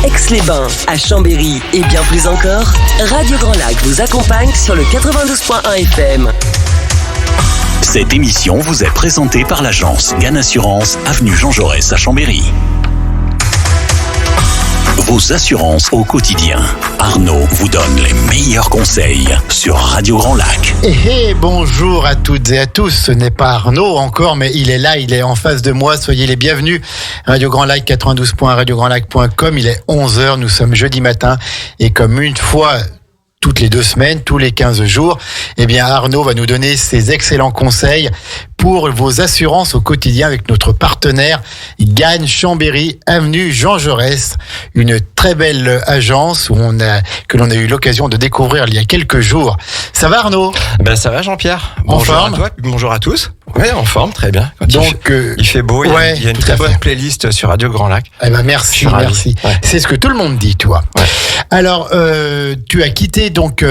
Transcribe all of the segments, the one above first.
Aix-les-Bains, à Chambéry et bien plus encore, Radio Grand Lac vous accompagne sur le 92.1 FM. Cette émission vous est présentée par l'agence Gann Assurance, avenue Jean Jaurès à Chambéry. Vos assurances au quotidien. Arnaud vous donne les meilleurs conseils sur Radio Grand Lac. Bonjour à toutes et à tous. Ce n'est pas Arnaud encore, mais il est là, il est en face de moi. Soyez les bienvenus. Radio Grand Lac 92.1, radiograndlac.com. Il est 11h, nous sommes jeudi matin. Et comme une fois toutes les 2 semaines, tous les 15 jours, eh bien Arnaud va nous donner ses excellents conseils pour vos assurances au quotidien avec notre partenaire Gann Chambéry, avenue Jean Jaurès, une très belle agence que l'on a eu l'occasion de découvrir il y a quelques jours. Ça va Arnaud ? Ça va Jean-Pierre. Bonjour à toi, bonjour à tous. Oui, en forme, très bien. Donc, il fait beau, il y a une très bonne playlist sur Radio Grand Lac. Merci. Ouais. C'est ce que tout le monde dit, toi. Ouais. Alors, tu as quitté donc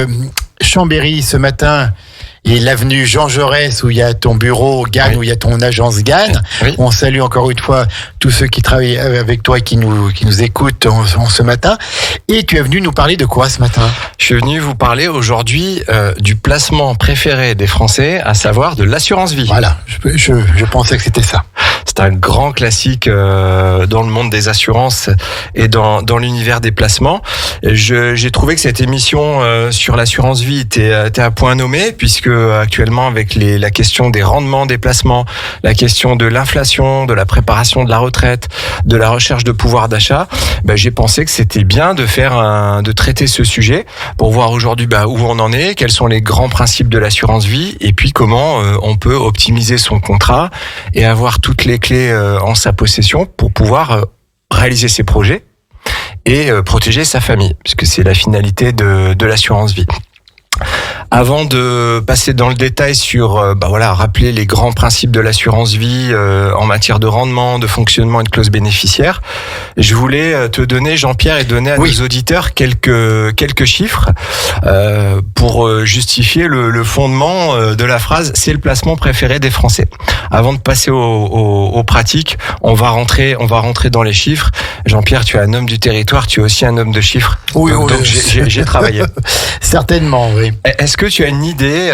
Chambéry ce matin et l'avenue Jean Jaurès où il y a ton bureau Gann, où il y a ton agence Gann. Oui. On salue encore une fois tous ceux qui travaillent avec toi et qui nous écoutent en ce matin. Et tu es venu nous parler de quoi ce matin ? Je suis venu vous parler aujourd'hui du placement préféré des Français, à savoir de l'assurance vie. Voilà, je pensais que c'était ça. C'est un grand classique dans le monde des assurances et dans l'univers des placements. J'ai trouvé que cette émission sur l'assurance vie était à point nommé, puisque actuellement avec la question des rendements des placements, la question de l'inflation, de la préparation de la retraite, de la recherche de pouvoir d'achat, j'ai pensé que c'était bien de traiter ce sujet pour voir aujourd'hui où on en est, quels sont les grands principes de l'assurance vie et puis comment on peut optimiser son contrat et avoir toutes les clés en sa possession pour pouvoir réaliser ses projets et protéger sa famille, puisque c'est la finalité de l'assurance vie. Avant de passer dans le détail sur, rappeler les grands principes de l'assurance vie en matière de rendement, de fonctionnement et de clause bénéficiaire, je voulais te donner, Jean-Pierre, et donner à nos auditeurs quelques chiffres pour justifier le fondement de la phrase « c'est le placement préféré des Français ». Avant de passer aux pratiques, on va rentrer dans les chiffres. Jean-Pierre, tu es un homme du territoire, tu es aussi un homme de chiffres. Oui, donc j'ai travaillé. Certainement, oui. Est-ce que tu as une idée,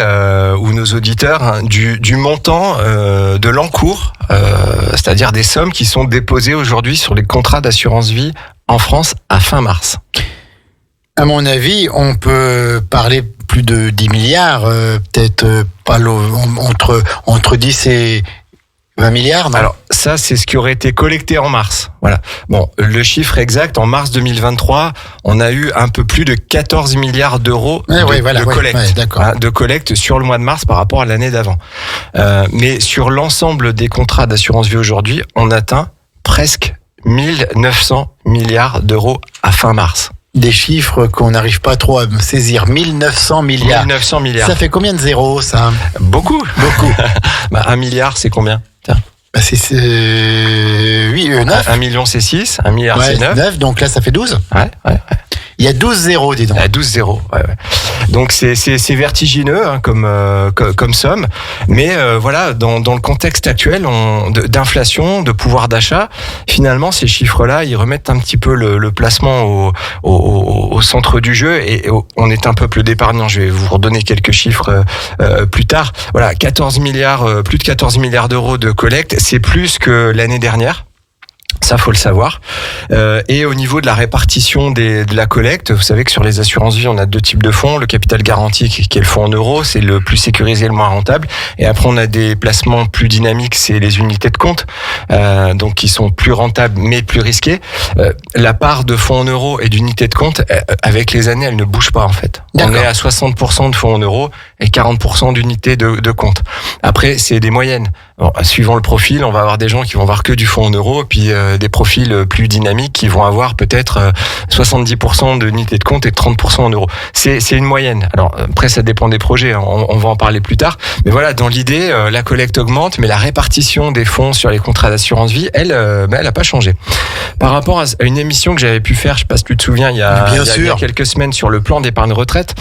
ou nos auditeurs, du montant de l'encours, c'est-à-dire des sommes qui sont déposées aujourd'hui sur les contrats d'assurance vie en France à fin mars ? À mon avis, on peut parler plus de 10 milliards, peut-être pas entre 10 et 20 milliards, non ? Alors, ça, c'est ce qui aurait été collecté en mars. Voilà. Bon, le chiffre exact, en mars 2023, on a eu un peu plus de 14 milliards d'euros de collecte. De collecte sur le mois de mars par rapport à l'année d'avant. Mais sur l'ensemble des contrats d'assurance vie aujourd'hui, on atteint presque 1900 milliards d'euros à fin mars. Des chiffres qu'on n'arrive pas trop à saisir. 1900 milliards. 1900 milliards. Ça fait combien de zéros, ça ? Beaucoup. 1 milliard, c'est combien ? Tiens. C'est 9. 1 million, c'est 6. 1 milliard, c'est 9. Donc là, ça fait 12. Ouais. Il y a 12 zéros, dis donc. Il y a 12 zéros, ouais. Donc c'est vertigineux comme somme, mais dans le contexte actuel d'inflation, de pouvoir d'achat, finalement ces chiffres-là, ils remettent un petit peu le placement au centre du jeu et on est un peuple d'épargnants. Je vais vous redonner quelques chiffres plus tard. Voilà, plus de 14 milliards d'euros de collecte, c'est plus que l'année dernière. Ça, faut le savoir. Et au niveau de la répartition de la collecte, vous savez que sur les assurances vie, on a 2 types de fonds. Le capital garanti, qui est le fonds en euros, c'est le plus sécurisé, le moins rentable. Et après, on a des placements plus dynamiques, c'est les unités de compte, donc qui sont plus rentables mais plus risqués. La part de fonds en euros et d'unités de compte, avec les années, elle ne bouge pas en fait. D'accord. On est à 60% de fonds en euros et 40% d'unités de compte. Après, c'est des moyennes. Bon, suivant le profil, on va avoir des gens qui vont avoir que du fonds en euros, et puis des profils plus dynamiques qui vont avoir peut-être 70% d'unités de compte et 30% en euros. C'est une moyenne. Alors après, ça dépend des projets, on va en parler plus tard. Mais voilà, dans l'idée, la collecte augmente, mais la répartition des fonds sur les contrats d'assurance vie, elle a pas changé. Par rapport à une émission que j'avais pu faire, je sais pas si tu te souviens, il y a quelques semaines sur le plan d'épargne retraite.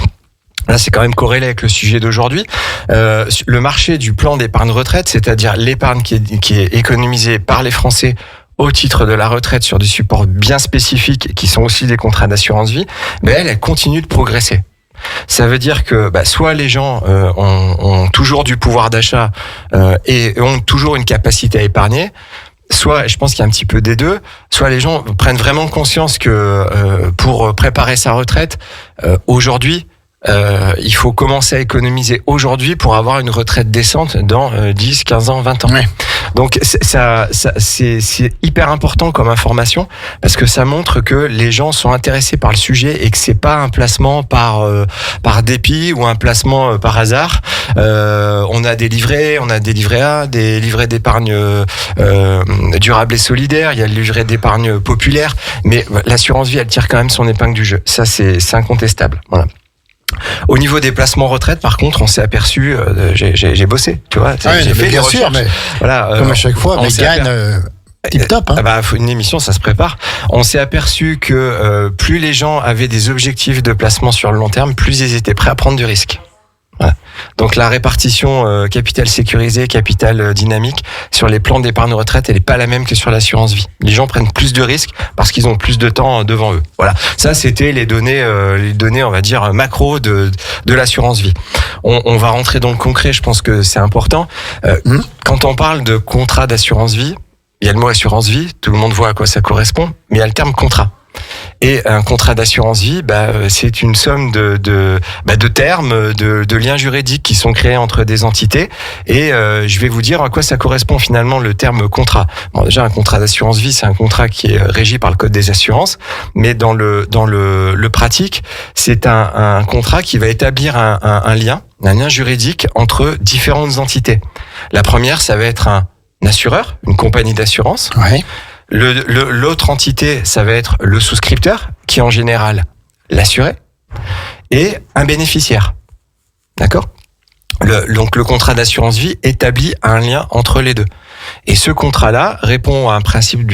Là, c'est quand même corrélé avec le sujet d'aujourd'hui. Le marché du plan d'épargne retraite, c'est-à-dire l'épargne qui est économisée par les Français au titre de la retraite sur des supports bien spécifiques qui sont aussi des contrats d'assurance vie, elle continue de progresser. Ça veut dire que soit les gens ont toujours du pouvoir d'achat et ont toujours une capacité à épargner, soit, je pense qu'il y a un petit peu des deux, soit les gens prennent vraiment conscience que pour préparer sa retraite, aujourd'hui, il faut commencer à économiser aujourd'hui pour avoir une retraite décente dans 10, 15 ans, 20 ans. Ouais. Donc c'est hyper important comme information parce que ça montre que les gens sont intéressés par le sujet et que c'est pas un placement par dépit ou un placement par hasard. On a des livrets A, des livrets d'épargne durable et solidaire, il y a le livret d'épargne populaire, mais l'assurance vie elle tire quand même son épingle du jeu. Ça c'est incontestable. Voilà. Au niveau des placements retraite, par contre, on s'est aperçu, j'ai bossé, tu vois, j'ai fait des recherches. Mais voilà, comme à chaque fois, Mégane, tip top. Hein. Une émission, ça se prépare. On s'est aperçu que plus les gens avaient des objectifs de placement sur le long terme, plus ils étaient prêts à prendre du risque. Voilà. Donc la répartition capital sécurisé, capital dynamique sur les plans d'épargne retraite, elle n'est pas la même que sur l'assurance vie. Les gens prennent plus de risques parce qu'ils ont plus de temps devant eux. Voilà, ça c'était les données, on va dire macro de l'assurance vie. On va rentrer dans le concret. Je pense que c'est important. Quand on parle de contrat d'assurance vie, il y a le mot assurance vie. Tout le monde voit à quoi ça correspond, mais il y a le terme contrat. Et un contrat d'assurance vie, c'est une somme de termes, de liens juridiques qui sont créés entre des entités. Et je vais vous dire à quoi ça correspond finalement le terme contrat. Bon, déjà, un contrat d'assurance vie, c'est un contrat qui est régi par le Code des assurances, mais dans le pratique, c'est un contrat qui va établir un lien juridique entre différentes entités. La première, ça va être un assureur, une compagnie d'assurance. Ouais. L'autre entité, ça va être le souscripteur, qui est en général l'assuré, et un bénéficiaire. D'accord ? Donc le contrat d'assurance vie établit un lien entre les deux. Et ce contrat-là répond à un principe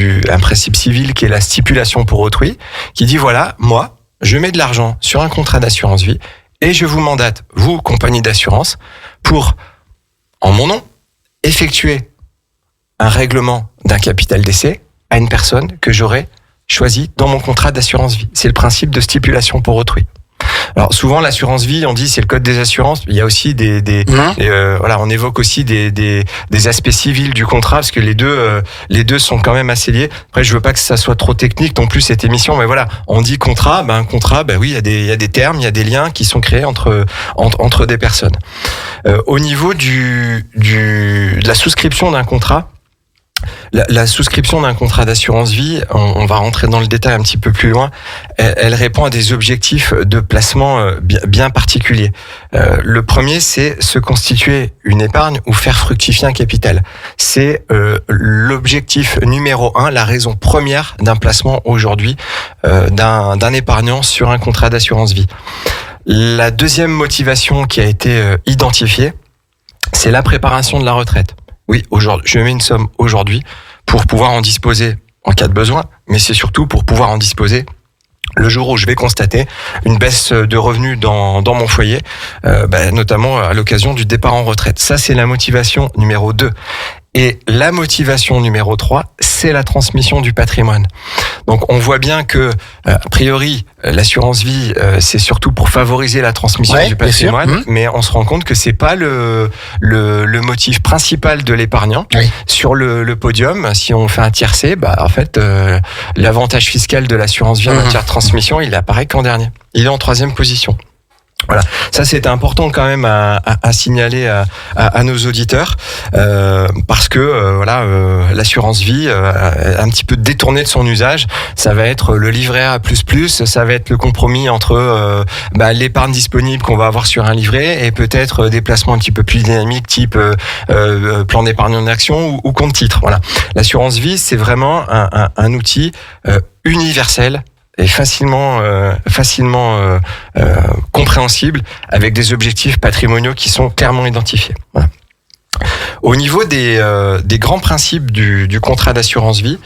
civil qui est la stipulation pour autrui, qui dit voilà, moi, je mets de l'argent sur un contrat d'assurance vie et je vous mandate, vous, compagnie d'assurance, pour, en mon nom, effectuer un règlement d'un capital décès à une personne que j'aurais choisie dans mon contrat d'assurance vie. C'est le principe de stipulation pour autrui. Alors souvent l'assurance vie, on dit c'est le code des assurances. Il y a aussi on évoque aussi des aspects civils du contrat parce que les deux sont quand même assez liés. Après, je veux pas que ça soit trop technique non plus cette émission, mais voilà, on dit contrat, oui, il y a des termes, il y a des liens qui sont créés entre des personnes. Au niveau de la souscription d'un contrat. La souscription d'un contrat d'assurance vie, on va rentrer dans le détail un petit peu plus loin, elle répond à des objectifs de placement bien particuliers. Le premier, c'est se constituer une épargne ou faire fructifier un capital. C'est l'objectif numéro 1, la raison première d'un placement aujourd'hui d'un épargnant sur un contrat d'assurance vie. La deuxième motivation qui a été identifiée, c'est la préparation de la retraite. Oui, aujourd'hui, je mets une somme aujourd'hui pour pouvoir en disposer en cas de besoin, mais c'est surtout pour pouvoir en disposer le jour où je vais constater une baisse de revenus dans mon foyer, notamment à l'occasion du départ en retraite. Ça, c'est la motivation numéro 2. Et la motivation numéro 3, c'est la transmission du patrimoine. Donc on voit bien que, a priori, l'assurance vie, c'est surtout pour favoriser la transmission du patrimoine, mais on se rend compte que c'est pas le motif principal de l'épargnant. Oui. Sur le podium, si on fait un tiercé, en fait, l'avantage fiscal de l'assurance vie en matière de transmission, il apparaît qu'en dernier. Il est en 3e position. Voilà, ça c'était important quand même à signaler à nos auditeurs parce que l'assurance vie un petit peu détournée de son usage, ça va être le livret A++, ça va être le compromis entre l'épargne disponible qu'on va avoir sur un livret et peut-être des placements un petit peu plus dynamiques type plan d'épargne en action ou compte titre. Voilà, l'assurance vie c'est vraiment un outil universel et facilement compréhensible avec des objectifs patrimoniaux qui sont clairement identifiés. Voilà. Au niveau des grands principes du contrat d'assurance vie,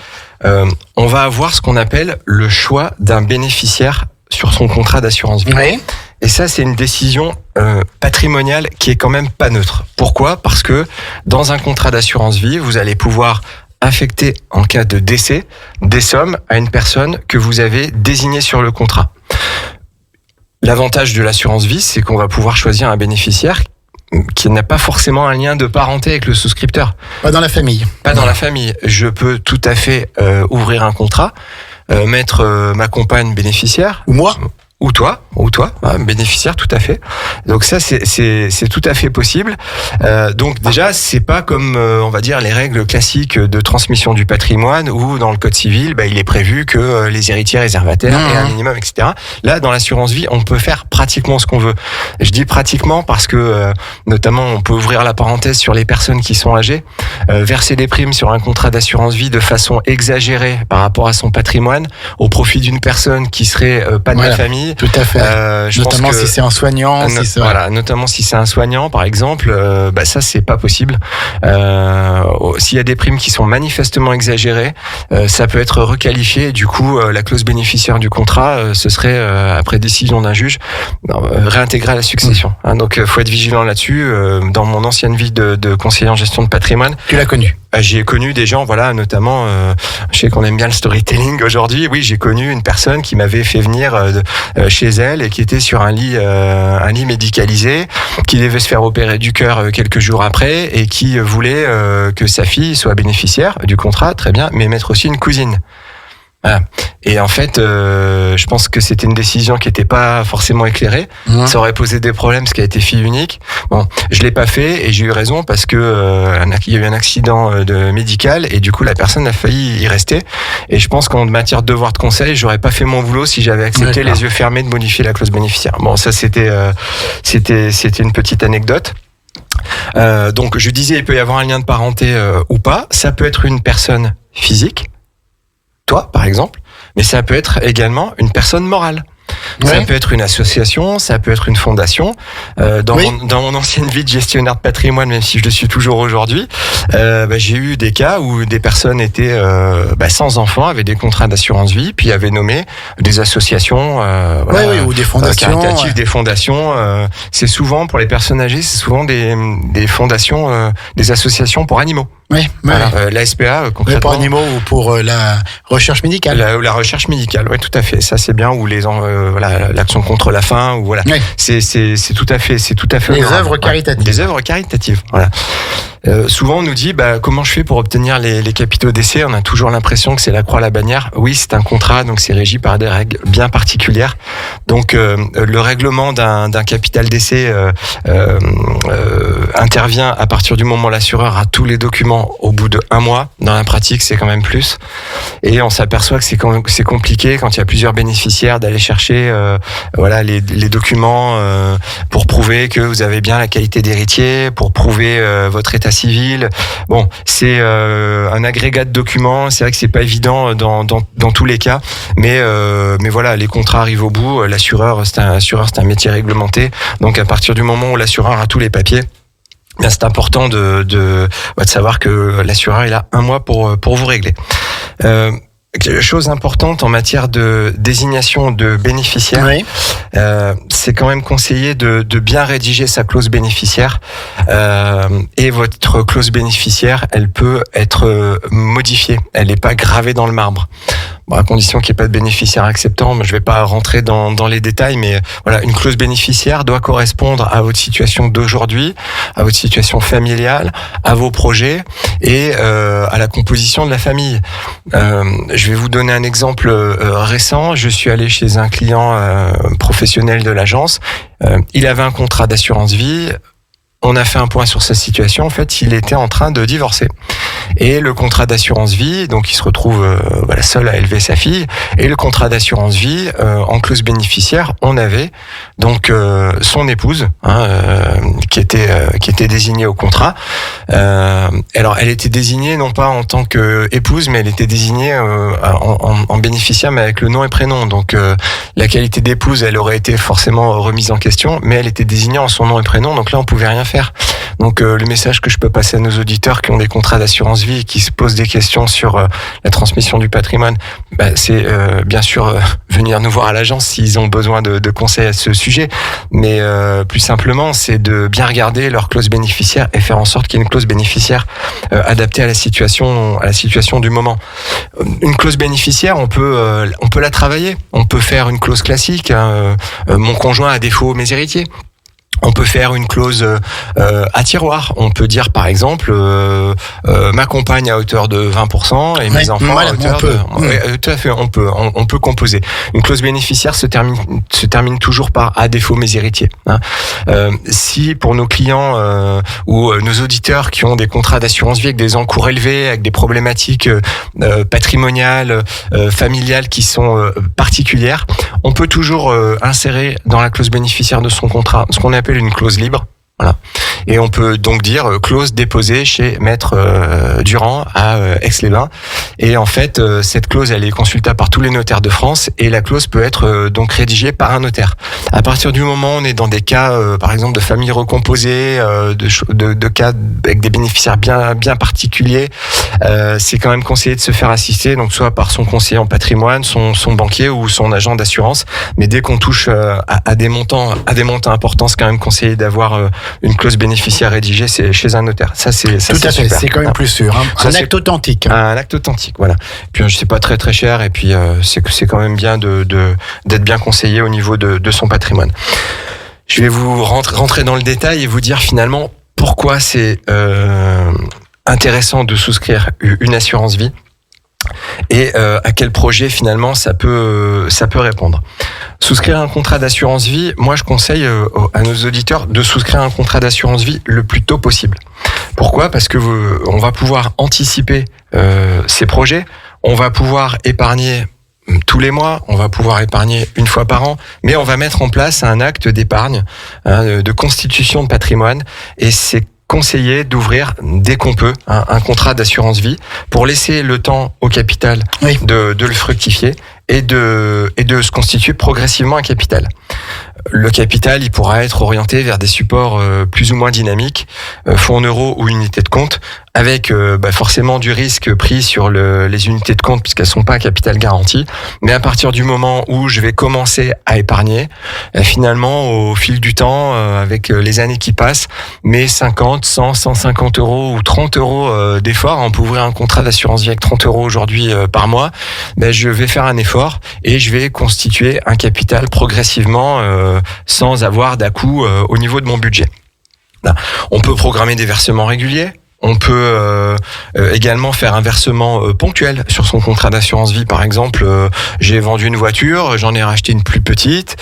on va avoir ce qu'on appelle le choix d'un bénéficiaire sur son contrat d'assurance vie. Oui. Et ça, c'est une décision patrimoniale qui est quand même pas neutre. Pourquoi ? Parce que dans un contrat d'assurance vie, vous allez pouvoir affecter en cas de décès des sommes à une personne que vous avez désignée sur le contrat. L'avantage de l'assurance vie, c'est qu'on va pouvoir choisir un bénéficiaire qui n'a pas forcément un lien de parenté avec le souscripteur. Pas dans la famille. Pas dans la famille. Je peux tout à fait ouvrir un contrat, mettre ma compagne bénéficiaire. Ou moi. Ou toi, bénéficiaire, tout à fait. Donc ça, c'est tout à fait possible. Donc déjà, c'est pas comme on va dire les règles classiques de transmission du patrimoine où dans le code civil, il est prévu que les héritiers réservataires aient un minimum, etc. Là, dans l'assurance vie, on peut faire pratiquement ce qu'on veut. Je dis pratiquement parce que notamment, on peut ouvrir la parenthèse sur les personnes qui sont âgées, verser des primes sur un contrat d'assurance vie de façon exagérée par rapport à son patrimoine au profit d'une personne qui serait pas de la famille. Tout à fait. Notamment si c'est un soignant. Notamment si c'est un soignant, par exemple, ça c'est pas possible. S'il y a des primes qui sont manifestement exagérées, ça peut être requalifié. Et du coup, la clause bénéficiaire du contrat, ce serait après décision d'un juge, réintégrer à la succession. Donc, faut être vigilant là-dessus. Dans mon ancienne vie de conseiller en gestion de patrimoine, tu l'as connu. J'ai connu des gens, notamment, je sais qu'on aime bien le storytelling aujourd'hui. Oui, j'ai connu une personne qui m'avait fait venir chez elle et qui était sur un lit médicalisé, qui devait se faire opérer du cœur quelques jours après et qui voulait que sa fille soit bénéficiaire du contrat, très bien, mais mettre aussi une cousine. Voilà. Et en fait, je pense que c'était une décision qui n'était pas forcément éclairée. Ça aurait posé des problèmes parce qu'elle était fille unique. Bon, je l'ai pas fait et j'ai eu raison parce que il y a eu un accident médical et du coup la personne a failli y rester. Et je pense qu'en matière de devoir de conseil, j'aurais pas fait mon boulot si j'avais accepté les yeux fermés de modifier la clause bénéficiaire. Bon, ça c'était une petite anecdote. Donc je disais, il peut y avoir un lien de parenté ou pas. Ça peut être une personne physique. Toi, par exemple, mais ça peut être également une personne morale. Ça peut être une association, ça peut être une fondation. Dans mon ancienne vie de gestionnaire de patrimoine, même si je le suis toujours aujourd'hui, j'ai eu des cas où des personnes étaient sans enfants, avaient des contrats d'assurance vie, puis avaient nommé des associations, ou des fondations, caritatives, des fondations. C'est souvent pour les personnes âgées, c'est souvent des fondations, des associations pour animaux. La SPA, concrètement. Pour animaux ou pour la recherche médicale. La recherche médicale, oui, tout à fait. Ça, c'est bien. Ou l'action contre la faim, ou voilà. C'est tout à fait. Les œuvres caritatives. Des œuvres caritatives. Voilà. Souvent, on nous dit, comment je fais pour obtenir les capitaux d'essai? On a toujours l'impression que c'est la croix à la bannière. Oui, c'est un contrat, donc c'est régi par des règles bien particulières. Donc, le règlement d'un capital d'essai intervient à partir du moment où l'assureur a tous les documents au bout de 1 mois. Dans la pratique, c'est quand même plus. Et on s'aperçoit que c'est compliqué quand il y a plusieurs bénéficiaires d'aller chercher les documents pour prouver que vous avez bien la qualité d'héritier, pour prouver votre état civil. Bon, c'est un agrégat de documents. C'est vrai que c'est pas évident dans tous les cas, mais voilà, les contrats arrivent au bout. L'assureur, c'est un métier réglementé. Donc à partir du moment où l'assureur a tous les papiers, c'est important de savoir que l'assureur il a 1 mois pour vous régler. Chose importante en matière de désignation de bénéficiaire, c'est quand même conseillé de bien rédiger sa clause bénéficiaire. Et votre clause bénéficiaire, elle peut être modifiée. Elle n'est pas gravée dans le marbre. À condition qu'il n'y ait pas de bénéficiaire acceptant, je ne vais pas rentrer dans les détails, mais voilà, une clause bénéficiaire doit correspondre à votre situation d'aujourd'hui, à votre situation familiale, à vos projets et à la composition de la famille. Je vais vous donner un exemple récent. Je suis allé chez un client professionnel de l'agence. Il avait un contrat d'assurance vie. On a fait un point sur sa situation. En fait, il était en train de divorcer. Et le contrat d'assurance vie, donc il se retrouve seul à élever sa fille. Et le contrat d'assurance vie, en clause bénéficiaire, on avait donc son épouse qui était désignée au contrat. Alors, elle était désignée non pas en tant qu'épouse, mais elle était désignée en bénéficiaire, mais avec le nom et prénom. Donc, la qualité d'épouse, elle aurait été forcément remise en question, mais elle était désignée en son nom et prénom. Donc là, on pouvait rien faire. Donc, le message que je peux passer à nos auditeurs qui ont des contrats d'assurance d'assurance vie qui se posent des questions sur la transmission du patrimoine, c'est bien sûr venir nous voir à l'agence s'ils ont besoin de conseils à ce sujet. Mais plus simplement, c'est de bien regarder leur clause bénéficiaire et faire en sorte qu'il y ait une clause bénéficiaire adaptée à la situation du moment. Une clause bénéficiaire, on peut la travailler. On peut faire une clause classique, mon conjoint à défaut mes héritiers. On peut faire une clause à tiroir. On peut dire par exemple ma compagne à hauteur de 20% et mes enfants à hauteur de... Tout à fait, on peut composer. Une clause bénéficiaire se termine toujours par à défaut mes héritiers. Si pour nos clients ou nos auditeurs qui ont des contrats d'assurance vie avec des encours élevés, avec des problématiques patrimoniales, familiales qui sont particulières, on peut toujours insérer dans la clause bénéficiaire de son contrat ce qu'on appelle une clause libre. Voilà. Et on peut donc dire clause déposée chez Maître Durand à Aix-les-Bains. Et en fait, cette clause, elle est consultable par tous les notaires de France et la clause peut être donc rédigée par un notaire. À partir du moment où on est dans des cas, par exemple, de familles recomposées, de cas avec des bénéficiaires bien particuliers, c'est quand même conseillé de se faire assister, donc soit par son conseiller en patrimoine, son banquier ou son agent d'assurance. Mais dès qu'on touche à des montants importants, c'est quand même conseillé d'avoir une clause bénéficiaire rédigée, c'est chez un notaire. Ça, c'est tout à fait. Super. C'est quand même plus sûr. Un acte authentique. Un acte authentique, voilà. Puis c'est pas très cher, et puis c'est quand même bien d'être bien conseillé au niveau de son patrimoine. Je vais vous rentrer dans le détail et vous dire finalement pourquoi c'est intéressant de souscrire une assurance vie. Et à quel projet finalement ça peut répondre. Souscrire un contrat d'assurance vie, moi je conseille à nos auditeurs de souscrire un contrat d'assurance vie le plus tôt possible. Pourquoi ? Parce que on va pouvoir anticiper ces projets, on va pouvoir épargner tous les mois, on va pouvoir épargner une fois par an, mais on va mettre en place un acte d'épargne, de constitution de patrimoine, et c'est conseillé d'ouvrir dès qu'on peut un contrat d'assurance vie pour laisser le temps au capital de le fructifier et de se constituer progressivement un capital. Le capital, il pourra être orienté vers des supports plus ou moins dynamiques, fonds en euros ou unités de compte, avec forcément du risque pris sur les unités de compte puisqu'elles sont pas à capital garanti. Mais à partir du moment où je vais commencer à épargner, finalement, au fil du temps, avec les années qui passent, mes 50, 100, 150 euros ou 30 euros d'effort, on peut ouvrir un contrat d'assurance vie avec 30 euros aujourd'hui par mois, je vais faire un effort et je vais constituer un capital progressivement sans avoir d'à-coup au niveau de mon budget. Là, on peut programmer des versements réguliers. On peut également faire un versement ponctuel sur son contrat d'assurance vie. Par exemple, j'ai vendu une voiture, j'en ai racheté une plus petite,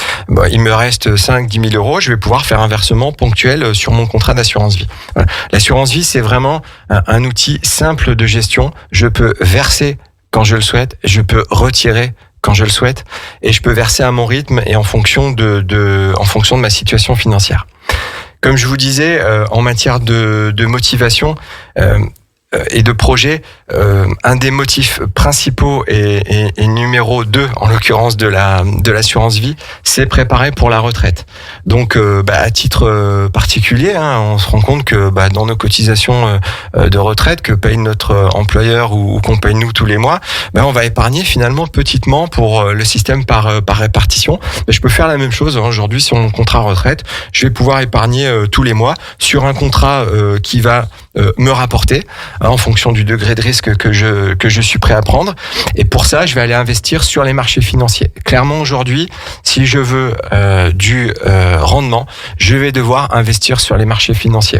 il me reste 5-10 000 euros, je vais pouvoir faire un versement ponctuel sur mon contrat d'assurance vie. Voilà. L'assurance vie, c'est vraiment un outil simple de gestion. Je peux verser quand je le souhaite, je peux retirer quand je le souhaite, et je peux verser à mon rythme et en fonction de ma situation financière. Comme je vous disais, en matière de motivation et de projet, un des motifs principaux et numéro 2, en l'occurrence de l'assurance vie, c'est préparer pour la retraite. Donc, à titre particulier, on se rend compte que dans nos cotisations de retraite que paye notre employeur ou qu'on paye nous tous les mois, on va épargner finalement petitement pour le système par répartition. Mais je peux faire la même chose aujourd'hui sur mon contrat retraite. Je vais pouvoir épargner tous les mois sur un contrat qui va me rapporter en fonction du degré de risque que je suis prêt à prendre. Et pour ça, je vais aller investir sur les marchés financiers. Clairement, aujourd'hui, si je veux du rendement, je vais devoir investir sur les marchés financiers.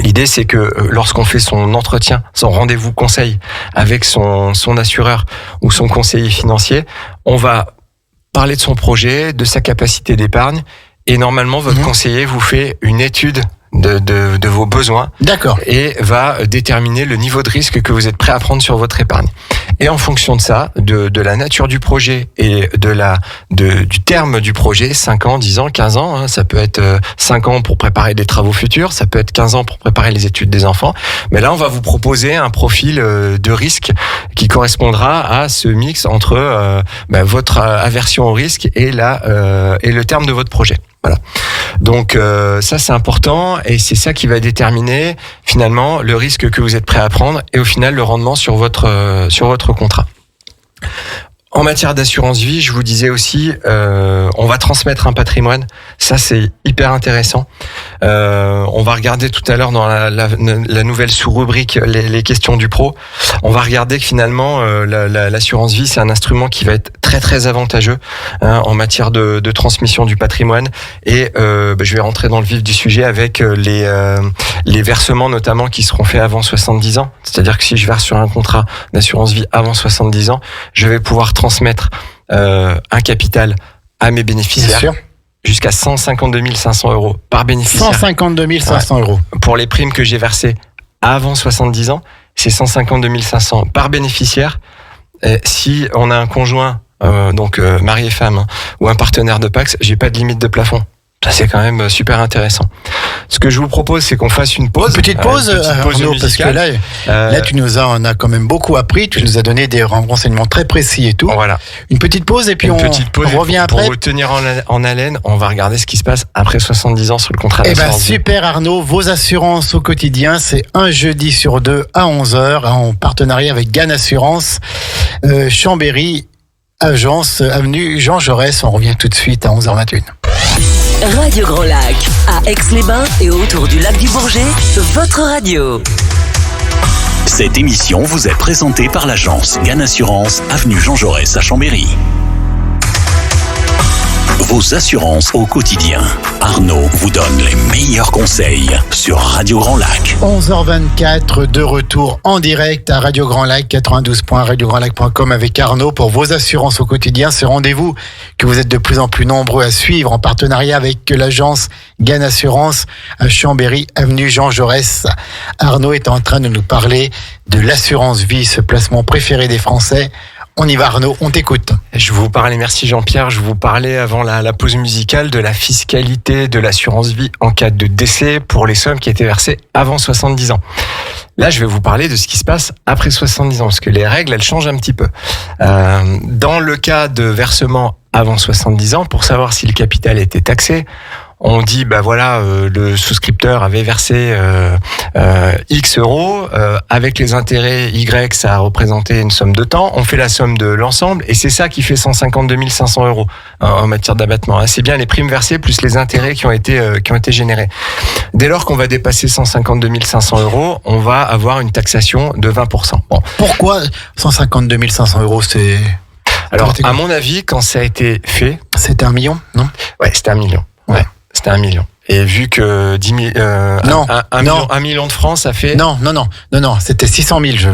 L'idée, c'est que lorsqu'on fait son entretien, son rendez-vous conseil avec son assureur ou son conseiller financier, on va parler de son projet, de sa capacité d'épargne, et normalement, votre conseiller vous fait une étude de vos besoins. D'accord. Et va déterminer le niveau de risque que vous êtes prêt à prendre sur votre épargne. Et en fonction de ça, de la nature du projet et du terme du projet, 5 ans, 10 ans, 15 ans, ça peut être 5 ans pour préparer des travaux futurs, ça peut être 15 ans pour préparer les études des enfants. Mais là, on va vous proposer un profil de risque qui correspondra à ce mix entre votre aversion au risque et le terme de votre projet. Voilà. Donc ça c'est important et c'est ça qui va déterminer finalement le risque que vous êtes prêt à prendre et au final le rendement sur votre contrat. En matière d'assurance vie, je vous disais aussi, on va transmettre un patrimoine. Ça, c'est hyper intéressant. On va regarder tout à l'heure dans la nouvelle sous-rubrique les questions du pro. On va regarder que finalement, l'assurance vie, c'est un instrument qui va être très très avantageux en matière de transmission du patrimoine. Et je vais rentrer dans le vif du sujet avec les versements notamment qui seront faits avant 70 ans. C'est-à-dire que si je verse sur un contrat d'assurance vie avant 70 ans, je vais pouvoir transmettre un capital à mes bénéficiaires jusqu'à 152 500 euros par bénéficiaire. 152 500 euros. Pour les primes que j'ai versées avant 70 ans, c'est 152 500 par bénéficiaire. Si on a un conjoint, mari et femme, ou un partenaire de Pacs, j'ai pas de limite de plafond. Ça, c'est quand même super intéressant. Ce que je vous propose, c'est qu'on fasse une pause. Petite pause, Arnaud, parce que là, tu nous en as quand même beaucoup appris. Tu nous as donné des renseignements très précis et tout. Voilà. Une petite pause et puis on revient après. Pour vous tenir en haleine, on va regarder ce qui se passe après 70 ans sur le contrat d'assurance. Super Arnaud, vos assurances au quotidien, c'est un jeudi sur 2 à 11h en partenariat avec Gann Assurance, Chambéry, Agence, avenue Jean Jaurès. On revient tout de suite à 11h21. Radio Grand Lac, à Aix-les-Bains et autour du lac du Bourget, votre radio. Cette émission vous est présentée par l'agence Gann Assurance, avenue Jean Jaurès à Chambéry. Vos assurances au quotidien. Arnaud vous donne les meilleurs conseils sur Radio Grand Lac. 11h24, de retour en direct à Radio Grand Lac, 92.radiograndlac.com avec Arnaud pour vos assurances au quotidien. Ce rendez-vous que vous êtes de plus en plus nombreux à suivre en partenariat avec l'agence Gann Assurance à Chambéry, avenue Jean Jaurès. Arnaud est en train de nous parler de l'assurance vie, ce placement préféré des Français. On y va Arnaud, on t'écoute. Je vous parlais, merci Jean-Pierre, je vous parlais avant la pause musicale de la fiscalité de l'assurance vie en cas de décès pour les sommes qui étaient versées avant 70 ans. Là, je vais vous parler de ce qui se passe après 70 ans, parce que les règles, elles changent un petit peu. Dans le cas de versement avant 70 ans, pour savoir si le capital était taxé, on dit le souscripteur avait versé X euros, avec les intérêts Y, ça a représenté une somme de temps. On fait la somme de l'ensemble et c'est ça qui fait 152 500 euros en matière d'abattement. C'est bien les primes versées plus les intérêts qui ont été générés. Dès lors qu'on va dépasser 152 500 euros, on va avoir une taxation de 20%. Bon. Pourquoi 152 500 euros, c'est... Alors, à mon avis, quand ça a été fait... C'était 1 million, non? Ouais, c'était 1 million. Ouais. C'était 1 million. Et vu que 1 million de francs, ça fait... Non, c'était 600 000.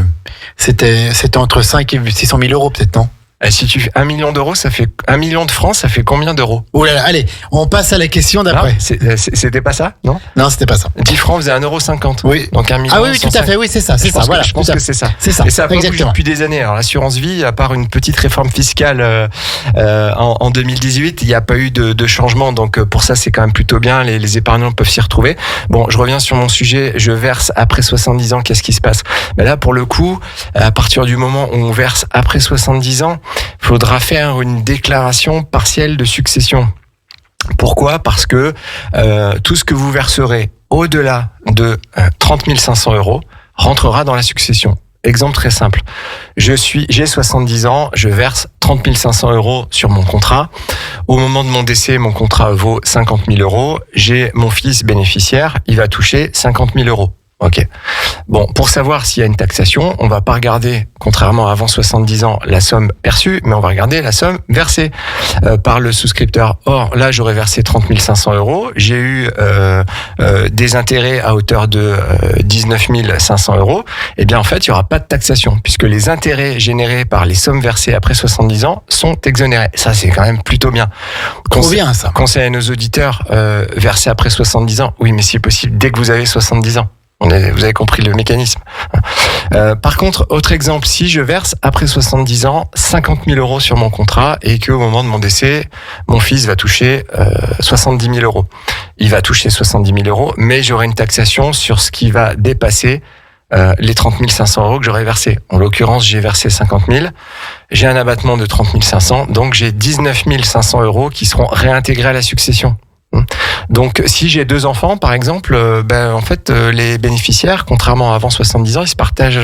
C'était entre 5 et 600 000 euros peut-être, non? Et si tu fais 1 million d'euros, ça fait 1 million de francs, ça fait combien d'euros? Oh là là, allez, on passe à la question d'après. C'était pas ça, non? Non, c'était pas ça. 10 francs faisait 1,50 €. Oui. Donc 1 million. Ah oui, tout à fait, oui, c'est ça. Je pense que c'est ça. C'est ça. Et ça a pas bougé exactement depuis des années. Alors l'assurance vie, à part une petite réforme fiscale en 2018, il n'y a pas eu de changement. Donc pour ça, c'est quand même plutôt bien. Les épargnants peuvent s'y retrouver. Bon, je reviens sur mon sujet. Je verse après 70 ans. Qu'est-ce qui se passe? Ben là, pour le coup, à partir du moment où on verse après 70 ans, il faudra faire une déclaration partielle de succession. Pourquoi? Parce que tout ce que vous verserez au-delà de 30 500 euros rentrera dans la succession. Exemple très simple. J'ai 70 ans, je verse 30 500 euros sur mon contrat. Au moment de mon décès, mon contrat vaut 50 000 euros. J'ai mon fils bénéficiaire, il va toucher 50 000 euros. Ok. Bon, pour savoir s'il y a une taxation, on va pas regarder, contrairement à avant 70 ans, la somme perçue, mais on va regarder la somme versée par le souscripteur. Or, là, j'aurais versé 30 500 euros. J'ai eu des intérêts à hauteur de 19 500 euros. Eh bien, en fait, il y aura pas de taxation, puisque les intérêts générés par les sommes versées après 70 ans sont exonérés. Ça, c'est quand même plutôt bien. Trop bien, ça. Conseil à nos auditeurs, verser après 70 ans. Oui, mais si possible, dès que vous avez 70 ans. Vous avez compris le mécanisme. Par contre, autre exemple, si je verse après 70 ans 50 000 euros sur mon contrat et qu'au moment de mon décès, mon fils va toucher 70 000 euros. Il va toucher 70 000 euros, mais j'aurai une taxation sur ce qui va dépasser les 30 500 euros que j'aurais versé. En l'occurrence, j'ai versé 50 000. J'ai un abattement de 30 500, donc j'ai 19 500 euros qui seront réintégrés à la succession. Donc, si j'ai 2 enfants, par exemple, en fait, les bénéficiaires, contrairement à avant 70 ans, ils se partagent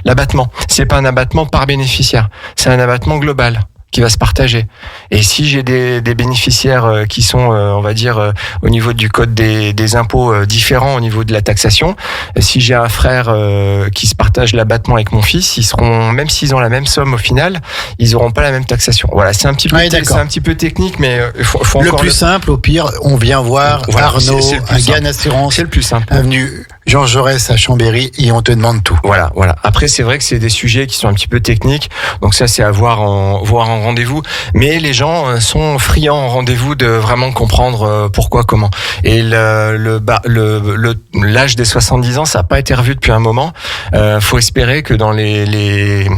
l'abattement. C'est pas un abattement par bénéficiaire, c'est un abattement global qui va se partager. Et si j'ai des bénéficiaires qui sont, on va dire, au niveau du code des impôts différents au niveau de la taxation, si j'ai un frère qui se partage l'abattement avec mon fils, ils seront, même s'ils ont la même somme au final, ils auront pas la même taxation. Voilà, c'est un petit peu, c'est un petit peu technique, mais faut le encore plus simple, au pire, on vient voir Arnaud à Gann Assurance. C'est le plus simple. Avenue Jean Jaurès à Chambéry, et on te demande tout. Voilà. Après, c'est vrai que c'est des sujets qui sont un petit peu techniques, donc ça, c'est à voir en rendez-vous. Mais les gens sont friands en rendez-vous de vraiment comprendre pourquoi, comment. Et l'âge des 70 ans, ça n'a pas été revu depuis un moment. Faut espérer que dans les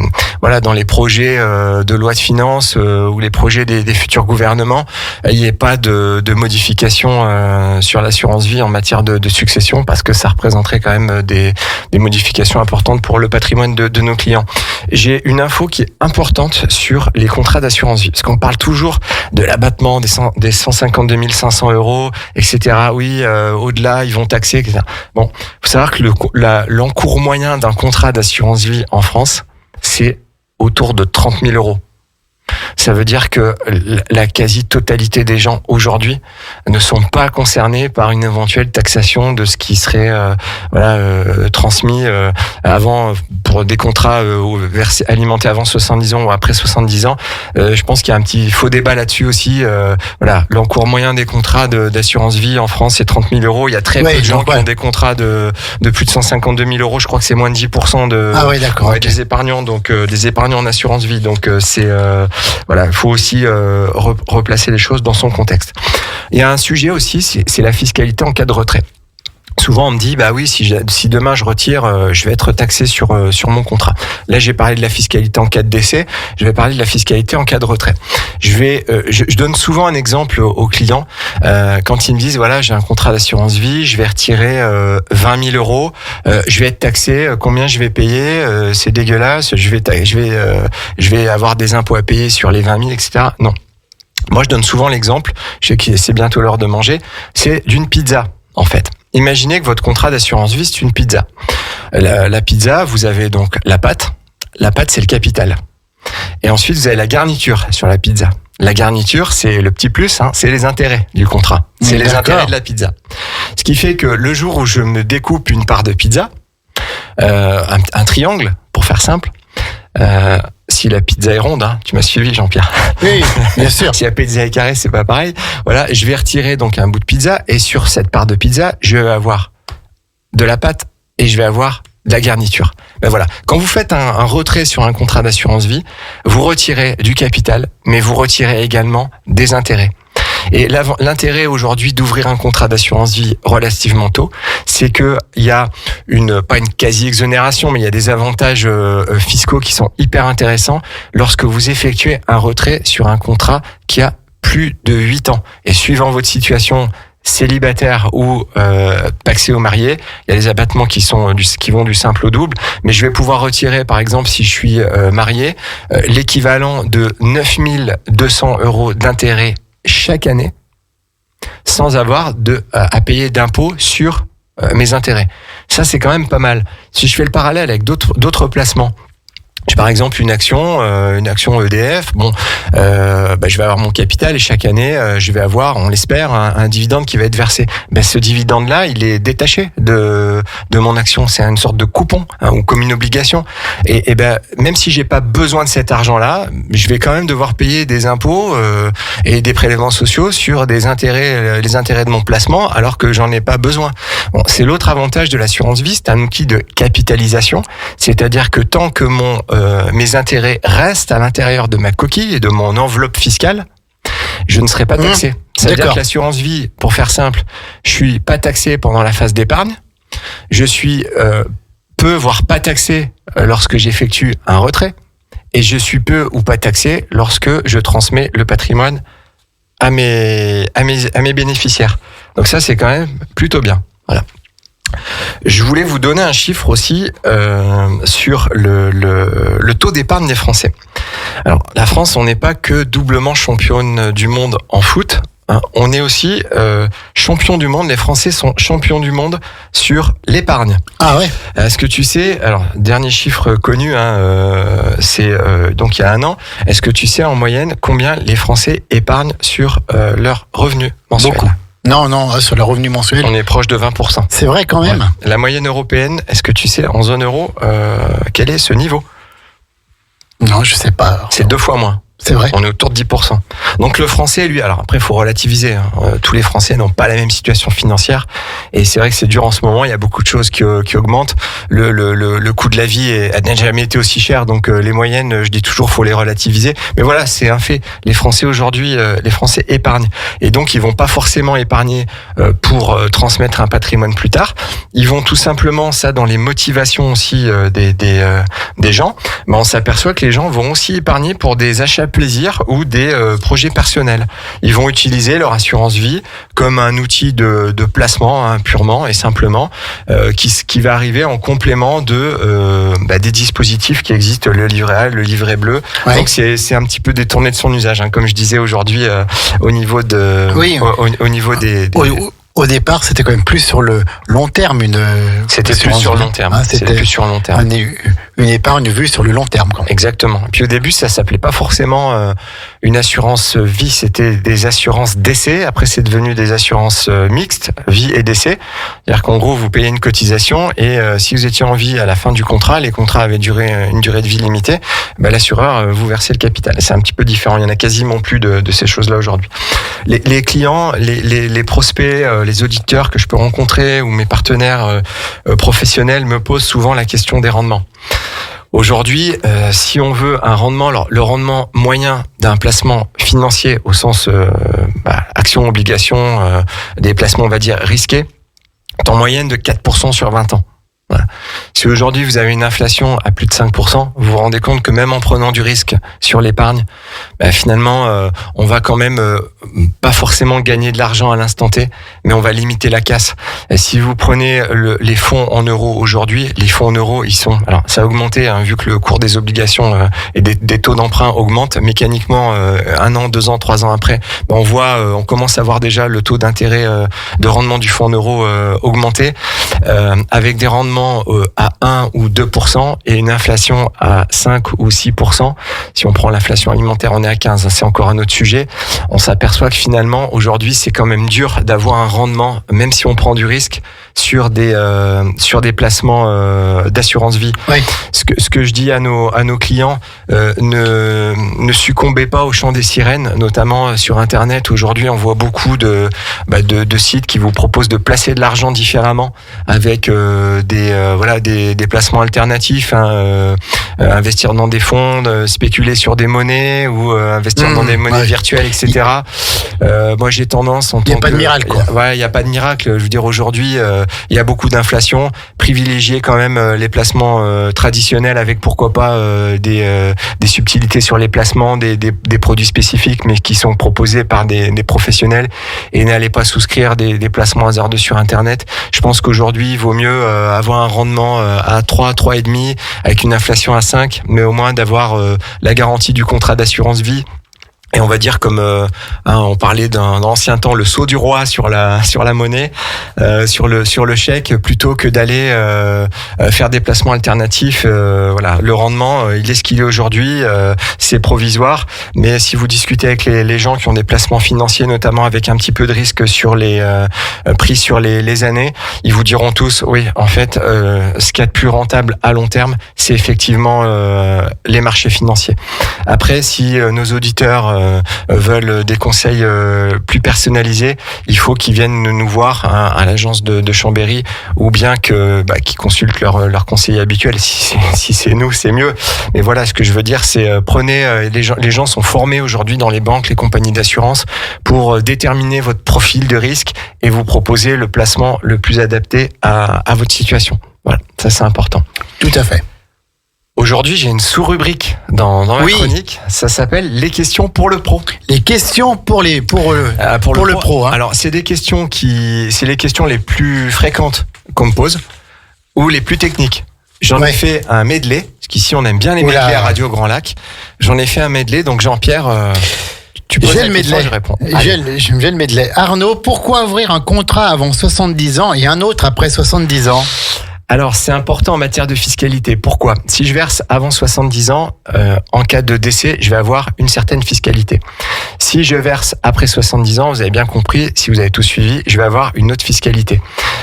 projets de loi de finances ou les projets des futurs gouvernements, il n'y ait pas de modification sur l'assurance vie en matière de succession, parce que ça représenterait quand même des modifications importantes pour le patrimoine de nos clients. J'ai une info qui est importante sur les contrats d'assurance vie, parce qu'on parle toujours de l'abattement des 152 500 €, etc. Oui, au-delà, ils vont taxer, etc. Bon, faut savoir que l'encours moyen d'un contrat d'assurance vie en France, c'est autour de 30 000 €. Ça veut dire que la quasi-totalité des gens aujourd'hui ne sont pas concernés par une éventuelle taxation de ce qui serait transmis avant pour des contrats alimentés avant 70 ans ou après 70 ans. Je pense qu'il y a un petit faux débat là-dessus aussi. L'encours moyen des contrats d'assurance vie en France, c'est 30 000 €. Il y a très peu de gens qui ont des contrats de plus de 152 000 €. Je crois que c'est moins de 10% des épargnants, donc des épargnants en assurance vie. Donc c'est il faut aussi replacer les choses dans son contexte. Il y a un sujet aussi, c'est la fiscalité en cas de retrait. Souvent, on me dit, si demain je retire, je vais être taxé sur mon contrat. Là, j'ai parlé de la fiscalité en cas de décès. Je vais parler de la fiscalité en cas de retrait. Je donne souvent un exemple aux clients quand ils me disent, j'ai un contrat d'assurance vie, je vais retirer 20 000 €. Je vais être taxé. Combien je vais payer? C'est dégueulasse. Je vais avoir des impôts à payer sur les 20 000, etc. Non. Moi, je donne souvent l'exemple. Je sais que c'est bientôt l'heure de manger. C'est d'une pizza, en fait. Imaginez que votre contrat d'assurance vie, c'est une pizza. La pizza, vous avez donc la pâte. La pâte, c'est le capital. Et ensuite, vous avez la garniture sur la pizza. La garniture, c'est le petit plus, c'est les intérêts du contrat. C'est les intérêts de la pizza. Ce qui fait que le jour où je me découpe une part de pizza, un triangle, pour faire simple, si la pizza est ronde, tu m'as suivi, Jean-Pierre. Oui, bien sûr. Si la pizza est carrée, c'est pas pareil. Voilà, je vais retirer donc un bout de pizza, et sur cette part de pizza, je vais avoir de la pâte et je vais avoir de la garniture. Voilà. Quand vous faites un retrait sur un contrat d'assurance vie, vous retirez du capital, mais vous retirez également des intérêts. Et l'intérêt aujourd'hui d'ouvrir un contrat d'assurance vie relativement tôt, c'est que il y a pas une quasi-exonération, mais il y a des avantages fiscaux qui sont hyper intéressants lorsque vous effectuez un retrait sur un contrat qui a plus de 8 ans. Et suivant votre situation célibataire ou pacsé ou marié, il y a des abattements qui vont du simple au double, mais je vais pouvoir retirer, par exemple, si je suis marié, l'équivalent de 9 200 € d'intérêt chaque année, sans avoir à payer d'impôts sur mes intérêts. Ça, c'est quand même pas mal. Si je fais le parallèle avec d'autres placements, j'ai par exemple une action EDF. Je vais avoir mon capital et chaque année, je vais avoir, on l'espère, un dividende qui va être versé. Ce dividende-là, il est détaché de mon action. C'est une sorte de coupon, ou comme une obligation. Et même si j'ai pas besoin de cet argent-là, je vais quand même devoir payer des impôts et des prélèvements sociaux sur les intérêts de mon placement, alors que j'en ai pas besoin. Bon, c'est l'autre avantage de l'assurance vie, c'est un outil de capitalisation, c'est-à-dire que tant que mes intérêts restent à l'intérieur de ma coquille et de mon enveloppe fiscale, je ne serai pas taxé. Ça veut dire que l'assurance vie, pour faire simple, je suis pas taxé pendant la phase d'épargne, je suis peu voire pas taxé lorsque j'effectue un retrait, et je suis peu ou pas taxé lorsque je transmets le patrimoine à mes bénéficiaires. Donc ça, c'est quand même plutôt bien. Voilà. Je voulais vous donner un chiffre aussi sur le taux d'épargne des Français. Alors, la France, on n'est pas que doublement championne du monde en foot. on est aussi champion du monde. Les Français sont champions du monde sur l'épargne. Ah ouais. Est-ce que tu sais, alors dernier chiffre connu, c'est donc il y a 1 an. Est-ce que tu sais en moyenne combien les Français épargnent sur leurs revenus mensuels? Beaucoup. Non, sur le revenu mensuel. On est proche de 20%. C'est vrai quand même. Ouais. La moyenne européenne, est-ce que tu sais en zone euro quel est ce niveau? Non, je sais pas. C'est 2 fois moins. C'est vrai. On est autour de 10%. Donc le Français, lui, alors après, il faut relativiser. Tous les Français n'ont pas la même situation financière. Et c'est vrai que c'est dur en ce moment. Il y a beaucoup de choses qui augmentent. Le coût de la vie n'a jamais été aussi cher. Donc les moyennes, je dis toujours, faut les relativiser. Mais voilà, c'est un fait. Les Français aujourd'hui, les Français épargnent. Et donc ils vont pas forcément épargner pour transmettre un patrimoine plus tard. Ils vont tout simplement, ça dans les motivations aussi des gens. Mais on s'aperçoit que les gens vont aussi épargner pour des achats plaisir ou des projets personnels. Ils vont utiliser leur assurance vie comme un outil de placement purement et simplement qui va arriver en complément des dispositifs qui existent, le livret A, le livret bleu. Ouais. Donc c'est un petit peu détourné de son usage, comme je disais aujourd'hui au niveau au niveau des Au départ, c'était quand même plus sur le long terme. C'était plus sur le long terme. C'était plus sur le long terme. Une épargne vue sur le long terme. Quand même. Exactement. Puis au début, ça s'appelait pas forcément une assurance vie, c'était des assurances décès. Après, c'est devenu des assurances mixtes, vie et décès. C'est-à-dire qu'en gros, vous payez une cotisation et si vous étiez en vie à la fin du contrat, les contrats avaient une durée de vie limitée, l'assureur vous versait le capital. C'est un petit peu différent. Il y en a quasiment plus de ces choses-là aujourd'hui. Les clients, les prospects, les auditeurs que je peux rencontrer ou mes partenaires professionnels me posent souvent la question des rendements. Aujourd'hui, si on veut un rendement, alors le rendement moyen d'un placement financier au sens action, obligation, des placements on va dire risqués, est en moyenne de 4% sur 20 ans. Voilà. Si aujourd'hui vous avez une inflation à plus de 5%, vous vous rendez compte que même en prenant du risque sur l'épargne, finalement on va quand même pas forcément gagner de l'argent à l'instant T, mais on va limiter la casse. Et si vous prenez les fonds en euros aujourd'hui, les fonds en euros ils sont, alors ça a augmenté vu que le cours des obligations et des taux d'emprunt augmentent mécaniquement 1 an, 2 ans, 3 ans après, on commence à voir déjà le taux d'intérêt de rendement du fonds en euros augmenter avec des rendements à 1 ou 2% et une inflation à 5 ou 6%. Si on prend l'inflation alimentaire, on est à 15. C'est encore un autre sujet. On s'aperçoit que finalement, aujourd'hui, c'est quand même dur d'avoir un rendement, même si on prend du risque, sur des placements d'assurance vie. Oui. Ce que je dis à nos clients, ne succombez pas au chant des sirènes, notamment sur Internet. Aujourd'hui, on voit beaucoup de sites qui vous proposent de placer de l'argent différemment avec des placements alternatifs, investir dans des fonds, spéculer sur des monnaies ou investir dans des monnaies virtuelles, etc. Moi, j'ai tendance il n'y a pas de miracle, quoi. Ouais, il n'y a pas de miracle. Je veux dire, aujourd'hui, il y a beaucoup d'inflation. Privilégier quand même les placements traditionnels avec pourquoi pas des subtilités sur les placements, des produits spécifiques, mais qui sont proposés par des professionnels. Et n'allez pas souscrire des placements hasardeux sur Internet. Je pense qu'aujourd'hui, il vaut mieux avoir un rendement à 3, 3,5 avec une inflation à 5, mais au moins d'avoir la garantie du contrat d'assurance vie. Et on va dire comme on parlait dans l'ancien temps, le sceau du roi sur la monnaie, sur le chèque, plutôt que d'aller faire des placements alternatifs. Voilà, le rendement, il est ce qu'il est aujourd'hui. C'est provisoire, mais si vous discutez avec les gens qui ont des placements financiers, notamment avec un petit peu de risque sur les pris sur les années, ils vous diront tous, oui, en fait, ce qu'il y a de plus rentable à long terme, c'est effectivement les marchés financiers. Après, si nos auditeurs veulent des conseils plus personnalisés, il faut qu'ils viennent nous voir à l'agence de Chambéry, ou bien qu'ils consultent leur conseiller habituel. Si c'est nous, c'est mieux. Mais voilà, ce que je veux dire, c'est prenez les gens sont formés aujourd'hui dans les banques, les compagnies d'assurance pour déterminer votre profil de risque et vous proposer le placement le plus adapté à votre situation. Voilà, ça c'est important. Tout à fait. Aujourd'hui, j'ai une sous-rubrique dans ma chronique. Ça s'appelle les questions pour le pro. Les questions pour le pro. Alors, c'est les questions les plus fréquentes qu'on me pose ou les plus techniques. J'en ai fait un medley, parce qu'ici on aime bien les medleys à Radio Grand Lac. J'en ai fait un medley, donc Jean-Pierre, tu poses J'ai la le question, medley. je réponds. J'ai le medley. Arnaud, pourquoi ouvrir un contrat avant 70 ans et un autre après 70 ans? Alors, c'est important en matière de fiscalité. Pourquoi ? Si je verse avant 70 ans, en cas de décès, je vais avoir une certaine fiscalité. Si je verse après 70 ans, vous avez bien compris, si vous avez tout suivi, je vais avoir une autre fiscalité.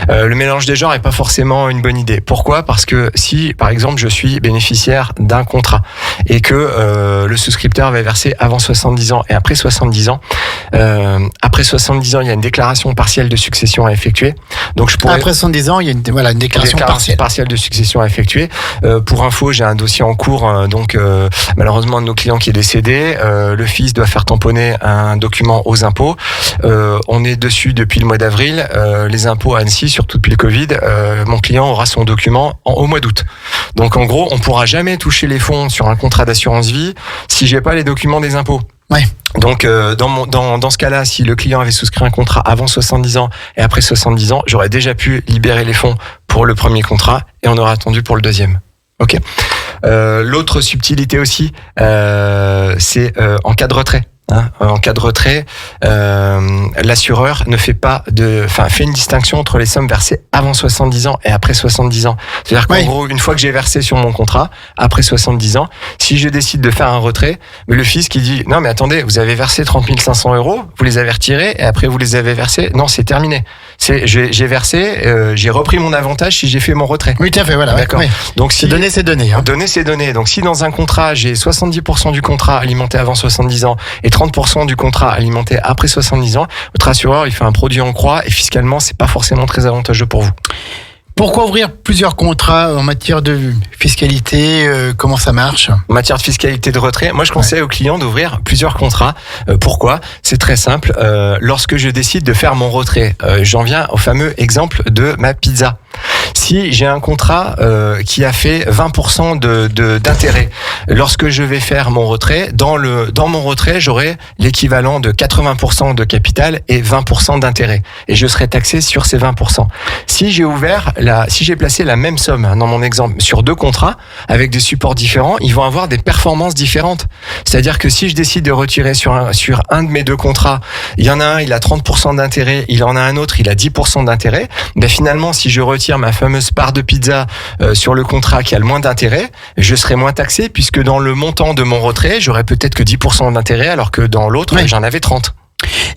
Le mélange des genres n'est pas forcément une bonne idée. Pourquoi ? Parce que si, par exemple, je suis bénéficiaire d'un contrat et que le souscripteur va verser avant 70 ans et après 70 ans, il y a une déclaration partielle de succession à effectuer. Donc, je pourrais... Après 70 ans, il y a une déclaration partielle de succession à effectuer. Pour info, j'ai un dossier en cours, malheureusement un de nos clients qui est décédé. Le fils doit faire tamponner un document aux impôts. On est dessus depuis le mois d'avril. Les impôts à Annecy, surtout depuis le Covid, mon client aura son document au mois d'août. Donc en gros, on pourra jamais toucher les fonds sur un contrat d'assurance vie si j'ai pas les documents des impôts. Ouais. Donc dans ce cas-là, si le client avait souscrit un contrat avant 70 ans et après 70 ans, j'aurais déjà pu libérer les fonds pour le premier contrat et on aurait attendu pour le deuxième. Ok. L'autre subtilité aussi, c'est en cas de retrait. En cas de retrait, l'assureur ne fait fait une distinction entre les sommes versées avant 70 ans et après 70 ans. C'est-à-dire qu'en gros, une fois que j'ai versé sur mon contrat, après 70 ans, si je décide de faire un retrait, mais le fisc qui dit non mais attendez, vous avez versé 30 500 €, vous les avez retirés et après vous les avez versés, non c'est terminé. J'ai versé, j'ai repris mon avantage si j'ai fait mon retrait. Oui, tout à fait, voilà. D'accord. Ouais. Donc si donner ces données. Donner ces données. Donc si dans un contrat j'ai 70% du contrat alimenté avant 70 ans et 30% du contrat alimenté après 70 ans, votre assureur il fait un produit en croix et fiscalement c'est pas forcément très avantageux pour vous. Pourquoi ouvrir plusieurs contrats en matière de fiscalité? Comment ça marche? En matière de fiscalité de retrait, moi je conseille aux clients d'ouvrir plusieurs contrats. Pourquoi ? C'est très simple. Lorsque je décide de faire mon retrait, j'en viens au fameux exemple de ma pizza. Si j'ai un contrat qui a fait 20% d'intérêt, lorsque je vais faire mon retrait, dans mon retrait, j'aurai l'équivalent de 80% de capital et 20% d'intérêt. Et je serai taxé sur ces 20%. Si j'ai placé la même somme, dans mon exemple, sur deux contrats, avec des supports différents, ils vont avoir des performances différentes. C'est-à-dire que si je décide de retirer sur un de mes deux contrats, il y en a un, il a 30% d'intérêt, il en a un autre, il a 10% d'intérêt, ben finalement, si je retire ma fameuse part de pizza sur le contrat qui a le moins d'intérêt, je serai moins taxé puisque dans le montant de mon retrait, j'aurai peut-être que 10% d'intérêt alors que dans l'autre, j'en avais 30.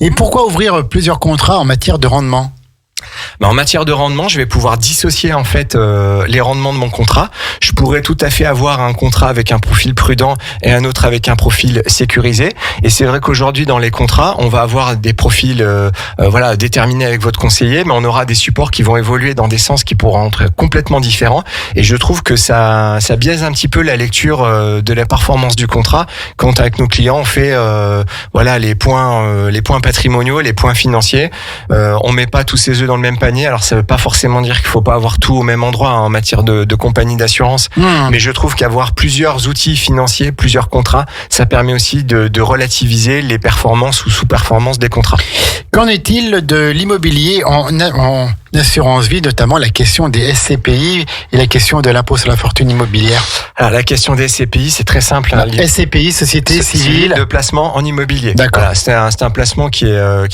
Et pourquoi ouvrir plusieurs contrats en matière de rendement? En matière de rendement, je vais pouvoir dissocier en fait les rendements de mon contrat. Je pourrais tout à fait avoir un contrat avec un profil prudent et un autre avec un profil sécurisé. Et c'est vrai qu'aujourd'hui dans les contrats, on va avoir des profils déterminés avec votre conseiller, mais on aura des supports qui vont évoluer dans des sens qui pourront être complètement différents. Et je trouve que ça biaise un petit peu la lecture de la performance du contrat quand avec nos clients on fait les points patrimoniaux, les points financiers. On met pas tous ces œufs dans le même panier. Alors ça veut pas forcément dire qu'il faut pas avoir tout au même endroit en matière de compagnie d'assurance, mais je trouve qu'avoir plusieurs outils financiers, plusieurs contrats, ça permet aussi de relativiser les performances ou sous-performances des contrats. Qu'en est-il de l'immobilier en assurance vie, notamment la question des SCPI et la question de l'impôt sur la fortune immobilière? Alors la question des SCPI, c'est très simple. SCPI, Société Civile de placement en immobilier. D'accord. Voilà, c'est un placement qui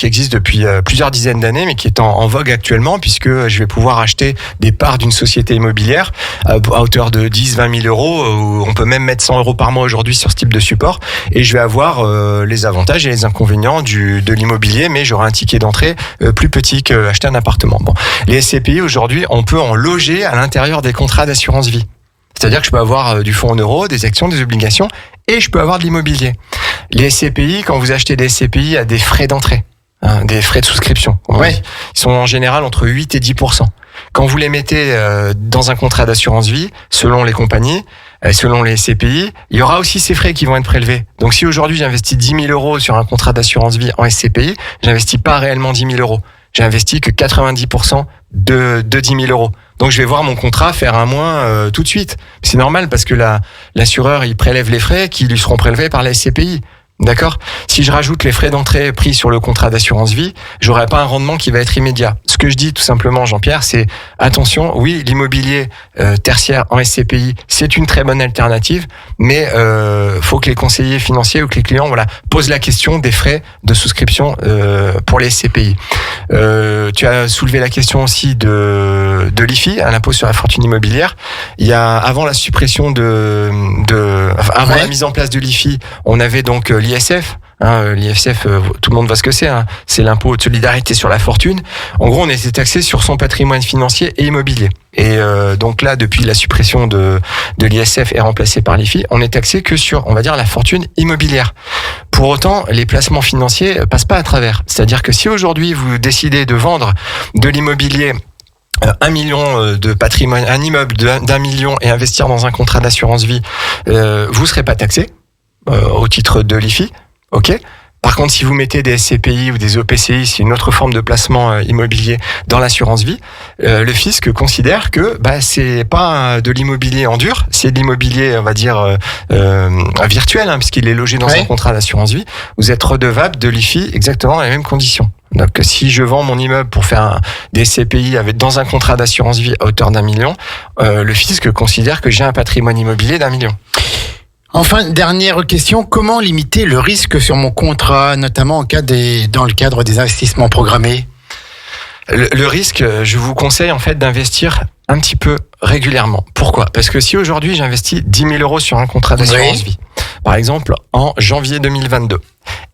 existe depuis plusieurs dizaines d'années, mais qui est en vogue actuellement, puisque je vais pouvoir acheter des parts d'une société immobilière à hauteur de 10-20 000 €. On peut même mettre 100 € par mois aujourd'hui sur ce type de support, et je vais avoir les avantages et les inconvénients de l'immobilier, mais j'aurai un ticket d'entrée plus petit qu'acheter un appartement. Bon. Les SCPI aujourd'hui, on peut en loger à l'intérieur des contrats d'assurance vie. C'est-à-dire que je peux avoir du fonds en euros, des actions, des obligations, et je peux avoir de l'immobilier. Les SCPI, quand vous achetez des SCPI, il y a des frais d'entrée, des frais de souscription. Ouais. Ils sont en général entre 8 et 10%. Quand vous les mettez dans un contrat d'assurance vie, selon les compagnies, selon les SCPI, il y aura aussi ces frais qui vont être prélevés. Donc si aujourd'hui j'investis 10 000 € sur un contrat d'assurance vie en SCPI, j'investis pas réellement 10 000 €. J'ai investi que 90% de 10 000 €. Donc je vais voir mon contrat faire un moins tout de suite. C'est normal parce que l'assureur il prélève les frais qui lui seront prélevés par la SCPI. D'accord ? Si je rajoute les frais d'entrée pris sur le contrat d'assurance vie, j'aurai pas un rendement qui va être immédiat. Ce que je dis tout simplement, Jean-Pierre, c'est attention, oui, l'immobilier tertiaire en SCPI, c'est une très bonne alternative, mais faut que les conseillers financiers ou que les clients posent la question des frais de souscription pour les SCPI. Tu as soulevé la question aussi de l'IFI, à l'impôt sur la fortune immobilière. Il y a avant la suppression avant la mise en place de l'IFI, on avait donc l'ISF. L'ISF, tout le monde voit ce que c'est. C'est l'impôt de solidarité sur la fortune. En gros, on était taxé sur son patrimoine financier et immobilier. Et donc là, depuis la suppression de l'ISF et remplacé par l'IFI, on est taxé que sur, on va dire, la fortune immobilière. Pour autant, les placements financiers passent pas à travers. C'est-à-dire que si aujourd'hui vous décidez de vendre de l'immobilier 1 million de patrimoine, un immeuble d'1 million et investir dans un contrat d'assurance vie, vous serez pas taxé au titre de l'IFI. Ok. Par contre, si vous mettez des SCPI ou des OPCI, c'est une autre forme de placement immobilier dans l'assurance vie, le fisc considère que c'est pas de l'immobilier en dur, c'est de l'immobilier, on va dire virtuel, puisqu'il est logé dans un contrat d'assurance vie. Vous êtes redevable de l'IFI exactement dans les mêmes conditions. Donc, si je vends mon immeuble pour faire des SCPI dans un contrat d'assurance vie à hauteur d'1 million, le fisc considère que j'ai un patrimoine immobilier d'1 million. Enfin, dernière question, comment limiter le risque sur mon contrat, notamment dans le cadre des investissements programmés ? Le risque, je vous conseille en fait d'investir un petit peu régulièrement. Pourquoi ? Parce que si aujourd'hui j'investis 10 000 euros sur un contrat d'assurance vie, par exemple en janvier 2022,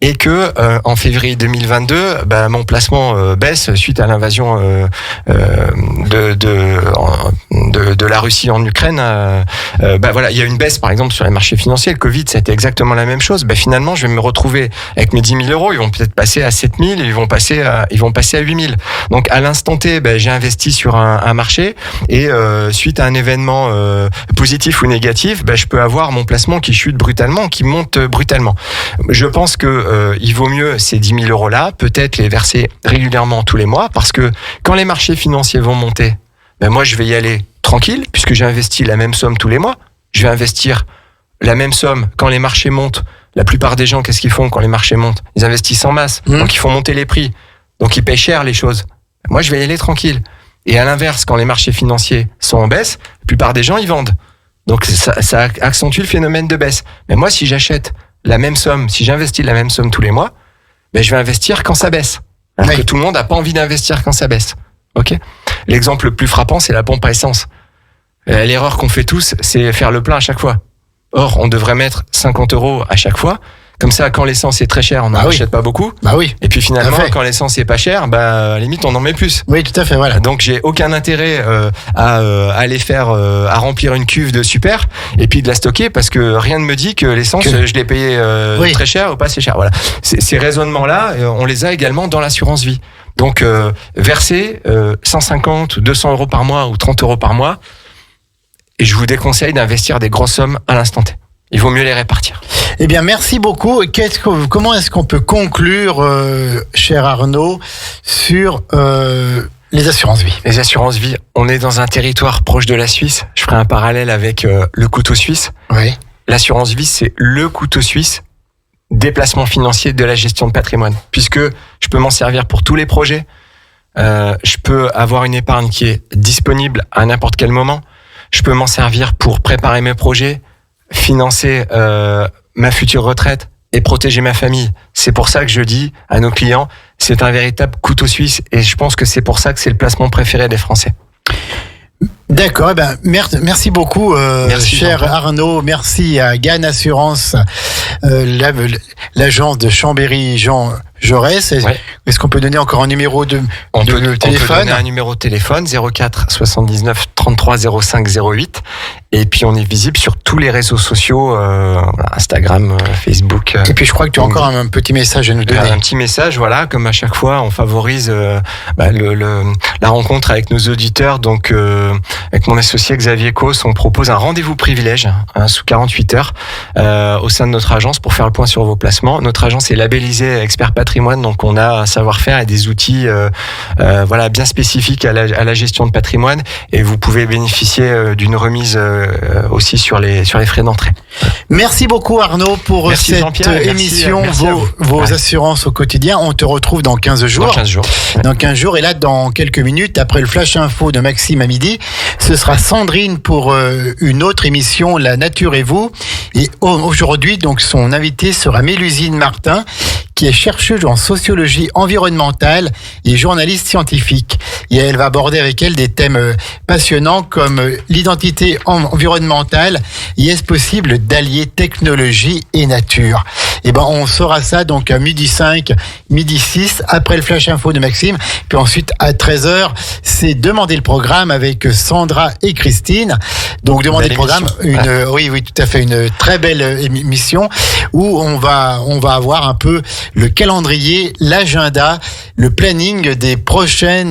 et que en février 2022, mon placement baisse suite à l'invasion de la Russie en Ukraine, il y a une baisse par exemple sur les marchés financiers. Le Covid, c'était exactement la même chose. Finalement, je vais me retrouver avec mes 10 000 euros, ils vont peut-être passer à 7 000, ils vont passer à 8 000. Donc à l'instant T, j'ai investi sur un marché et suite à un événement positif ou négatif, je peux avoir mon placement qui chute brutalement, qui monte brutalement. Je pense que il vaut mieux ces 10 000 euros là, peut-être les verser régulièrement tous les mois, parce que quand les marchés financiers vont monter, moi je vais y aller tranquille, puisque j'ai investi la même somme tous les mois. Je vais investir la même somme quand les marchés montent. La plupart des gens, qu'est-ce qu'ils font quand les marchés montent ? Ils investissent en masse, donc ils font monter les prix, donc ils payent cher les choses. Moi je vais y aller tranquille. Et à l'inverse, quand les marchés financiers sont en baisse, la plupart des gens ils vendent. Donc ça accentue le phénomène de baisse. Mais moi, si j'achète la même somme, si j'investis la même somme tous les mois, je vais investir quand ça baisse. Alors que tout le monde n'a pas envie d'investir quand ça baisse. Ok ? L'exemple le plus frappant, c'est la pompe à essence. L'erreur qu'on fait tous, c'est faire le plein à chaque fois. Or, on devrait mettre 50 euros à chaque fois. Comme ça, quand l'essence est très chère, on n'en achète pas beaucoup. Et puis finalement, quand l'essence est pas chère, à la limite, on en met plus. Oui, tout à fait, voilà. Donc, j'ai aucun intérêt à aller faire, à remplir une cuve de super et puis de la stocker, parce que rien ne me dit que l'essence, je l'ai payé très cher ou pas assez cher. Voilà. Ces raisonnements-là, on les a également dans l'assurance vie. Donc, verser 150 ou 200 euros par mois ou 30 euros par mois, et je vous déconseille d'investir des grosses sommes à l'instant T. Il vaut mieux les répartir. Eh bien, merci beaucoup. Comment est-ce qu'on peut conclure, cher Arnaud, sur les assurances vie ? Les assurances vie, on est dans un territoire proche de la Suisse. Je ferai un parallèle avec le couteau suisse. Oui. L'assurance vie, c'est le couteau suisse des placements financiers de la gestion de patrimoine. Puisque je peux m'en servir pour tous les projets. Je peux avoir une épargne qui est disponible à n'importe quel moment. Je peux m'en servir pour préparer mes projets, financer ma future retraite et protéger ma famille. C'est pour ça que je dis à nos clients, c'est un véritable couteau suisse, et je pense que c'est pour ça que c'est le placement préféré des Français. D'accord, merci beaucoup, cher Arnaud. Merci à Gann Assurance, l'agence de Chambéry Jean Jaurès. Est-ce qu'on peut donner encore un numéro de téléphone ? On peut donner un numéro de téléphone, 04 79 33 05 08. Et puis on est visible sur tous les réseaux sociaux, Instagram, Facebook. Et puis je crois que tu as encore un petit message à nous donner. Un petit message, comme à chaque fois, on favorise la rencontre avec nos auditeurs. Donc avec mon associé Xavier Cos, on propose un rendez-vous privilège sous 48 heures au sein de notre agence pour faire le point sur vos placements. Notre agence est labellisée Expert Patrimoine patrimoine, donc on a un savoir-faire et des outils voilà, bien spécifiques à la gestion de patrimoine, et vous pouvez bénéficier d'une remise aussi sur les frais d'entrée. Merci beaucoup Arnaud pour cette émission, merci vos assurances au quotidien. On te retrouve dans 15 jours. Dans 15 jours, et là dans quelques minutes, après le Flash Info de Maxime à midi, ce sera Sandrine pour une autre émission, La Nature et vous. Et aujourd'hui, donc, son invité sera Mélusine Martin, qui est chercheuse en sociologie environnementale et journaliste scientifique. Et elle va aborder avec elle des thèmes passionnants comme l'identité environnementale et est-ce possible d'allier technologie et nature. Et ben, on saura ça donc à 12h05, 12h06, après le Flash Info de Maxime. Puis ensuite, à 13h, c'est Demander le programme avec Sandra et Christine. Donc, Demander le programme, oui, tout à fait, une très belle émission où on va avoir un peu le calendrier, l'agenda, le planning des prochains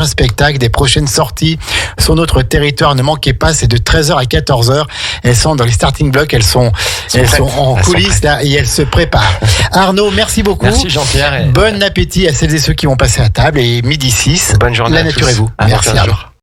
spectacles, des prochaines sorties sur notre territoire. Ne manquez pas, c'est de 13h à 14h. Elles sont dans les starting blocks, elles sont en coulisses là, et elles se préparent. Arnaud, merci beaucoup. Merci Jean-Pierre. Bon appétit à celles et ceux qui vont passer à table, et 12h06. Bonne journée. La nature et vous. Merci Arnaud.